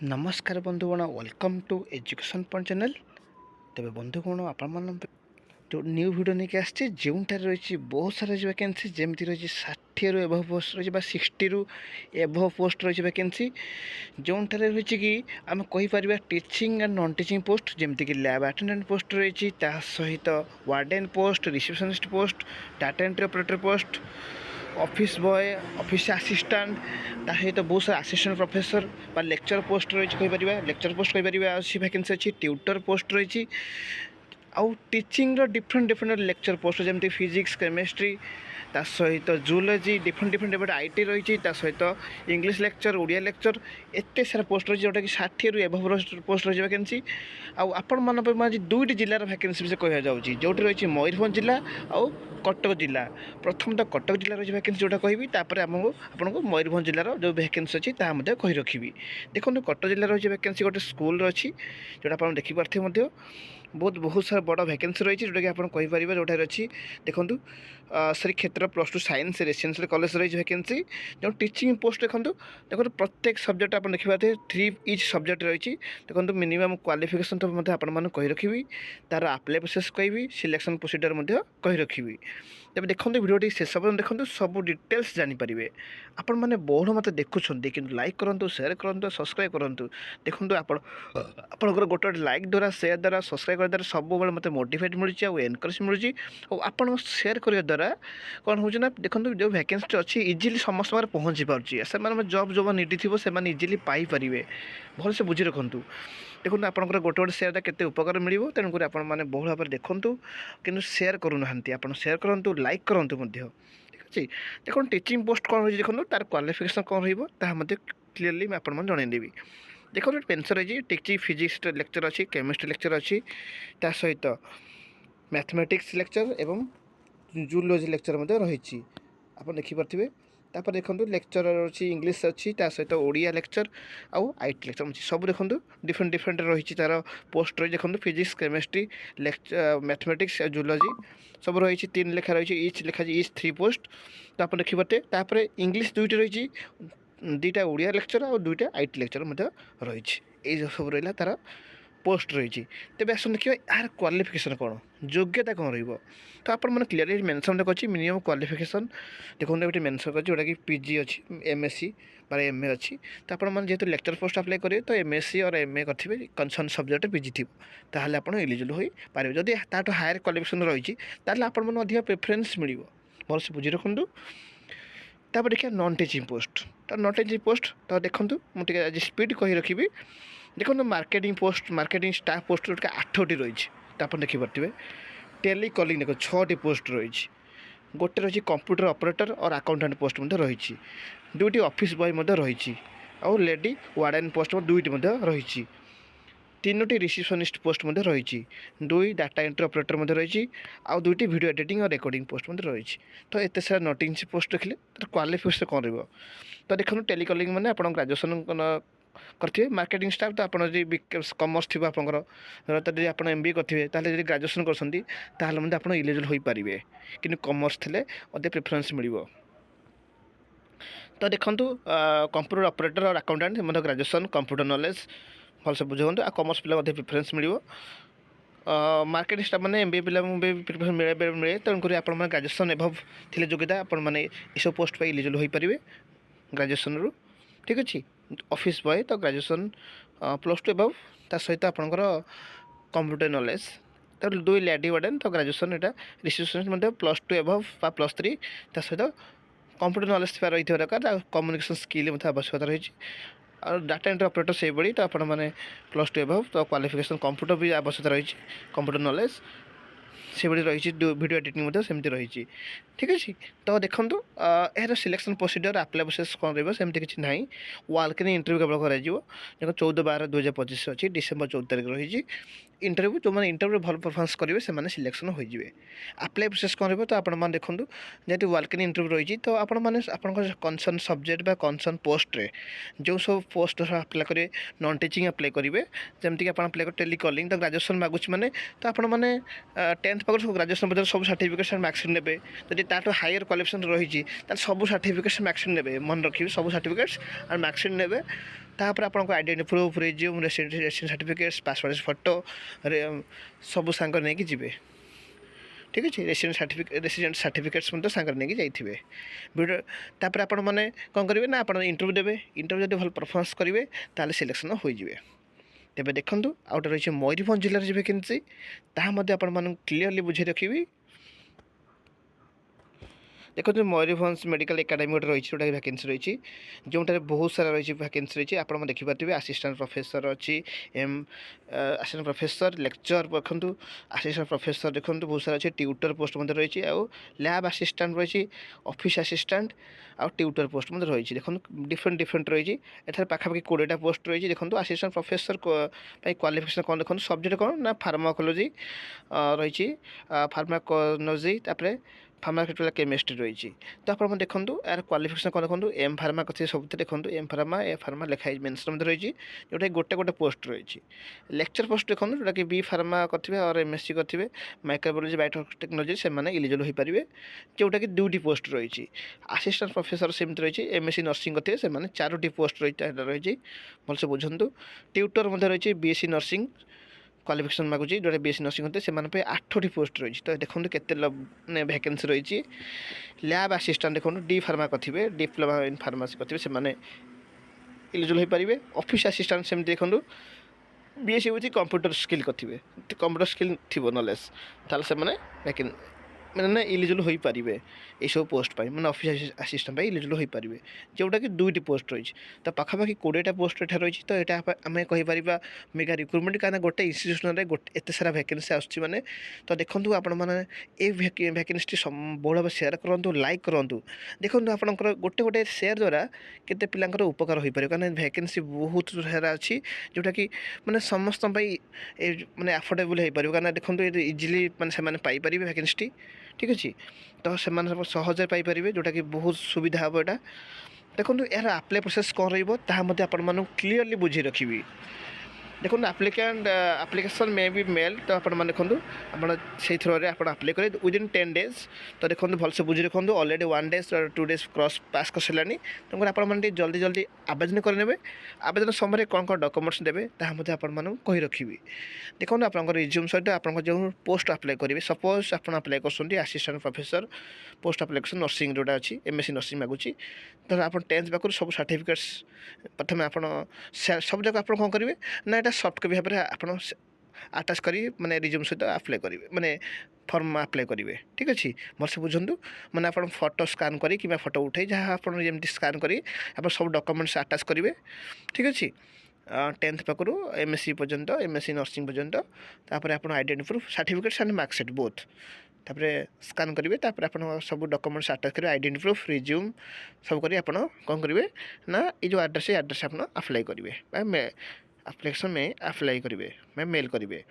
नमस्कार बंधुगण welcome to education point channel. तेरे बंधुगण आपण जो न्यू वीडियो नहीं आसचे जोटार रही बहुत सारा वैकेंसी जमी रही 60 रु एभव पोस्ट रही 60 रु एभव पोस्ट रही वैकेंसी जोटार रही कि आम कहीपर teaching and non teaching post जमीक लैब अटेंडेंट पोस्ट रही सहित warden post receptionist post data entry operator post office boy office assistant ता सहित बहुत सारा असिस्टेंट प्रोफेसर बा लेक्चर पोस्ट रही कहीपर लेक्चर पोस्ट कहीपर अच्छी वैकेंसी अच्छी ट्यूटर पोस्ट रही आउ teaching different different lecture post जमी फिजिक्स केमिस्ट्री ता सहित जूलोजी डिफरेंट डिफरेंट एबे आईटी रही सहित इंग्लिश लेक्चर ओडिया लेक्चर एत सारा पोस्ट रही जोटा कि 60 रु एभव पोस्ट रही वैकेंसी आपण मान आज दुईट जिलार वैकेंसी विषय कह जाऊँगी जोटी रही मयूरभंज जिला आउ कटक जिला प्रथम तो कटक जिला रही वैकेंसी जोटा कहि आमको आपको मयूरभंज जिलार जो वैकेंसी अच्छी ताकि कही रखी देखो कटक जिला रही वैकेंसी गोटे स्कूल अच्छी जोटा आप देखिपे बहुत सारा बड़ वैकेंसी रही जोटा कि आप कहीपर जोटार अच्छी देखूँ श्री क्षेत्र +2 साइंस रेसिडेंशियल कॉलेज रही वैकेंसी जो टीचिंग पोस्ट देखो प्रत्येक सब्जेक्ट आप देखिए 3 इच सब्जेक्ट रही देखो मिनिमम क्वालिफिकेशन तो आपको कही रखी तार आप्लाय प्रोसेस कहि सिलेक्शन प्रोसीजर कही रखी तेज देखो भिडियो शेष पर्यटन देखो सब डिटेल्स जानीपारे आपण मैंने बहुत मत देखुं कि लाइक करूँ सेयार करूँ सब्सक्राइब करूँ देखो आपंकर गोटे लाइक द्वारा सेयार द्वारा सब्सक्राइब करने द्वारा सब मत मोटिवेट मिलूँ और एनकरेज मिलूँ और सेयार करने द्वारा कौन हो देखो जो वैकेंसी अच्छी इजिली समस्त पहुँची पार्टी से जॉब जो निडी थी से इजिली पाइपर भल से बुझी रखु देखो आपंकर गोटे गोटे सेयार के उपकार मिले तेणुक आप बहुल भाव में देखूँ कि सेयार करूना आप सेयार करूँ लाइक करूँ ठीक अच्छे देखो टीचिंग पोस्ट कौन रही देखो तार क्वालिफिकेशन कौन रही क्लीयरली मैं आपको जनईदेवी देखो पेंशन रही टीचिंग फिजिक्स लेक्चर अच्छी केमिस्ट्री लेक्चर अच्छी ता सहित मैथमेटिक्स लेक्चर एवं जूलॉजी लेक्चर रही आप देखिपे तापर देखो लेक्चर अच्छी इंग्लीश अच्छी सहित ओडिया लेक्चर आउ आईटी लेक्चर अच्छी सब देखो डिफरेंट डिफरेंट रही तार पोस्ट रही देखो physics chemistry lecture mathematics zoology सब रही 3 लेखा रही इच लेखा इच 3 पोस्ट तो आप देखिपे इंग्लीश दुईट रही 2टा ओडिया लेक्चर और 2टा आईटी लेक्चर रही सब रहा तार पोस्ट रही तेज आस देखिए यार क्वालिफिकेशन कौन योग्यता कौन रही तो आप क्लीयरली मेंशन कर मिनिमम क्वालिफिकेशन देखो ये मेंशन कर जोटा कि पीजी अच्छी एमएससी बार एमए अच्छी तो आप जेहतु लेक्चर पोस्ट अप्लाई करेंगे तो एमएससी और एमए करेंगे कंसर्न सब्जेक्ट पीजी थी ताहले आप एलिजिबल हो पारे जदि ताठू हायर क्वालिफिकेशन रही अधिक प्रेफरेन्स मिल भल से बुझी रखुँ तापर देखिए नॉन टीचिंग पोस्ट तो नॉन टीचिंग पोस्ट तो देखूँ मुझे आज स्पीड कही रखी देखो marketing post marketing staff post 8टी रही तो आप देखिपे टेली कॉलिंग देखो 6टी पोस्ट रही गोटे रही कंप्यूटर ऑपरेटर और अकाउंटेंट पोस्ट रही 2टी ऑफिस बॉय रही और लेडी वार्डन पोस्ट 2टी रही 3टी रिसेप्शनिस्ट पोस्ट रही 2 डाटा एंट्री ऑपरेटर रही आउ 2टी वीडियो एडिटिंग और रिकॉर्डिंग पोस्ट रही तो एत सारा नोटिंग पोस्ट रखिले तो क्वालिफिकेशन कौन रही तो देखो टेलीकॉलिंग मैंने आप ग्रेजुएसन करेंगे मार्केटिंग स्टाफ तो आपड़ कमर्स थी आपंकर जब आप एमबीए करेंगे ग्रेजुएसन कर आप इलिजिबल हो पारे कि कमर्स थे अधिक प्रेफरेन्स मिल तो देखूँ कंप्यूटर ऑपरेटर और अकाउंटेंट ग्रेजुएसन कंप्यूटर नॉलेज भलसे बुझाऊँ आ कमर्स पिला प्रेफरेन्स मिल मार्केटिंग स्टाफ मैंने एमबीए पिला प्रिफरेन्स मिले तेणुक आप ग्रेजुएसन एभव थे योग्यता आप पोस्ट पर इलिजिबल हो पारे ग्रेजुएसन रू ठीक अच्छे ऑफिस बॉय तो ग्रेजुएसन +2 एभव ता सहित आपंकर कंप्यूटर नॉलेज तो 2 लेडी वार्डन तो ग्रेजुएसन यहाँ रिसेप्शनिस्ट +2 एभव +3 ता सहित कंप्यूटर नॉलेज रही दरकार कम्युनिकेशन स्किल आवश्यकता रही और डाटा एंट्री ऑपरेटर से बड़ी तो आपण मैंने +2 एभव तो क्वालिफिकेशन कंप्यूटर भी आवश्यकता रही कंप्यूटर नॉलेज से बड़ी रही वीडियो एडिटिंग सेमती रही ठीक अच्छे तो देखो यार सिलेक्शन प्रोसीजर आप्लाय प्रोसेस कौन रही किसी ना वाल्क इंटरव्यू केवल कर 14/12/2025 अच्छी डिसेम्बर 14 तारीख रही इंटरव्यू जो मैंने इंटरव्यू भल परफॉर्मेंस करेंगे से सिलेक्शन हो आप्लाय प्रोसेस कौन रही तो आप देखो जेहतु वाल्क इंटरव्यू रही तो आप कंसर्न सब्जेक्ट बा कंसर्न पोस्ट रे जो सब पोस्ट आप्लाय करेंगे नॉन टीचिंग आप्लाय करेंगे जमीक आप आप्लाय कर टेलीकॉलिंग तो ग्रेजुएसन मागुच मैंने तो आप 10th पाकर सब ग्रेजुएसन सब सर्टिफिकेट मार्कसीट ने जब ताठू हायर क्वालिफिकेशन रही सब सर्टिफिकेट मार्कसीट ने मन रखिए सब सर्टिफिकेट्स और मार्कसीट ने तापर आपको identity proof resume resident certificates passport photo सब सांग नहीं जी ठीक अच्छे रेसिडेंट सर्टिफिकेट्स सांगे नहीं जाइए वीडियो तापर आपण मैंने कौन करेंगे ना आप इंटरव्यू देवे इंटरव्यू जब भल परफॉर्मेंस करेंगे ताल सिलेक्शन हो जाए तेज देखूँ आउ गए रही मयूरभंज जिलार जो वैकेंसी ताकि आपण क्लीयरली बुझे रखी देखो मयूरभंज मेडिकल एकाडेमी गोटे रही जोटा वैकेंसी रही जोटार बहुत सारा रही वैकेंसी रही आप देखिपारे असिस्टेंट प्रोफेसर अच्छी असिस्टेंट प्रोफेसर लेक्चर देखूँ असिस्टेंट प्रोफेसर देखो बहुत सारा अच्छे ट्यूटर पोस्ट रही आउ लैब असिस्टेंट रही ऑफिस असिस्टेंट आउ ट्यूटर पोस्ट रही देखो डिफरेंट डिफरेंट रही एथार पाखापाखि 20टा पोस्ट रही देखो असिस्टेंट प्रोफेसर क्वालिफिकेशन कौन देखो सब्जेक्ट कौन ना फार्माकोलोजी रही फार्माकोलोजी तापर फार्मास्यूटिकल केमिस्ट्री रही तो आप देखूँ यार क्वालिफिकेशन कौन देखो एम फार्मा कथी सब देखो एम फार्मा ए फार्मा लिखाई मेन्शन रही जोटा गोटे गोटे पोस्ट रही लेक्चर पोस्ट देखो जोटा कि बी फार्मा करेंगे और एमएससी करेंगे माइक्रोबायोलॉजी बायोटेक्नोलॉजी से इलिजिबल हो पारे जोटा कि 2टी पोस्ट रही असिस्टेंट प्रोफेसर सेमती रही एमएससी नर्सिंग करेंगे से 4टी पोस्ट रही भलसे बुझंतु ट्यूटर रही बीएससी नर्सिंग क्वालिफिकेशन मागुची जोटा बीएससी नर्सिंग होते से 8टी पोस्ट रही तो देखो केते वैकेंसी रही लैब असिस्टेंट देखो डी फार्मा करेंगे डिप्लोमा इन फार्मासी करेंगे से इलिजिबल हो पारे ऑफिस असिस्टेंट सेम देखो बीएससी हूँ कंप्यूटर स्किल करेंगे कंप्यूटर स्किल थी नॉलेज ताल से वैकें मैंने इलिजिबल हो पारे यू पोस्ट मैंने ऑफिस असिस्टेंट इलिजिबल हो पारे जोटा कि 2टी पोस्ट रही तो पाखापाखि 20टा पोस्ट एट रही तो यहाँ आम कहीपर मेगा रिक्रुटमेंट कहीं गोटे इन्स्टिट्यूशन गोटे एत सारा वैकेंसी आसने तो देखो आप वैकेंसी बहुल भाव सेयार करूँ लाइक करूँ देखो आपंकर गोटे गोटे सेयार द्वारा केते पिलांकर उपकार हो पारे कारण वैकेंसी बहुत सारा अच्छी जोटा कि मैंने समस्त मैंने अफोर्डेबल हो पारे कारण देखो इजिली मैंने पाइपर वैकेंसी ठीक अच्छे तो से सहज पाइपर जोटा कि बहुत सुविधा हम यहाँ देखो यार आप्लाय प्रोसेस कौन रहा क्लीयरली बुझे रखी देखो आप्लिकेसन मे बी मेल तो आप देखो से थ्रो आप आप्लाय करेंगे विदिन 10 डेज तो देखो भलसे बुझी रखुँ अलरेडी 1 डेज 2 डेज क्रॉस पास कर सारे तेणुकर आप जल्दी जल्दी आवेदन करेंगे आवेदन समय कौन कौन डॉक्यूमेंट्स देवे ताकि आपको रखी देखो आप रिज्यूम सहित आप जो पोस्ट अप्लाई करेंगे सपोज आप अप्लाई कर assistant professor post application nursing जोटा अच्छी एमएससी नर्सिंग मागुची तो आप 10th पाखु सब सर्टिफिकेट्स प्रथम आप सब जगह आप कौन करेंगे ना यहाँ सॉफ्ट कॉपी भाव में आप आटाच करी माने रिज्यूम सहित अप्लाई करेंगे माने फॉर्म अप्लाई करेंगे ठीक अच्छे भलसे बुझंतु माने आप फोटो स्कान करी कि फोटो उठे जहाँ आप स्कान करी आप सब डॉक्यूमेंट्स आटाच करेंगे ठीक अच्छे 10th पाखु एमएससी पर्यंत एमएससी नर्सिंग पर्यंत तापर आप identity proof certificates and marksheet both तापर स्कान करेंगे तापर आप सब डॉक्यूमेंट्स अटाच करेंगे आइडेंटिटी प्रूफ रिज्यूम सब करी आप कौन करेंगे ना ये जो एड्रेस आप अप्लाई करेंगे एप्लिकेशन में अप्लाई करेंगे मैं मेल करेंगे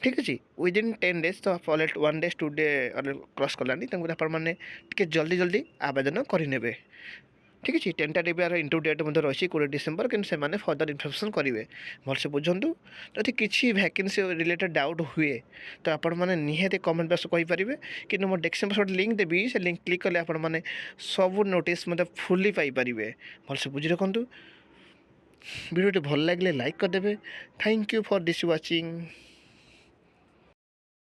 ठीक अच्छे विदिन 10 डेज तो आप already 1 days 2 day cross Kalani आपने जल्दी जल्दी आवेदन करेंगे ठीक अच्छे 10टा डेबार इंटरव्यू डेट रही 20 डिसेम्बर कि फर्दर इनफर्मेशन करेंगे भलसे बुझंतु जदि किसी वैकेंसी रिलेटेड डाउट हुए तो आपण मैंने निहाती कमेंट बॉक्स कहींपारे कि मो डिस्क्रिप्शन गोटे लिंक देवी से लिंक क्लिक कले आपण मैंने सब नोटिस मतलब फुली पाइपर भलसे बुझी रखुँ वीडियो भल लगे लाइक करदे thank you for this watching.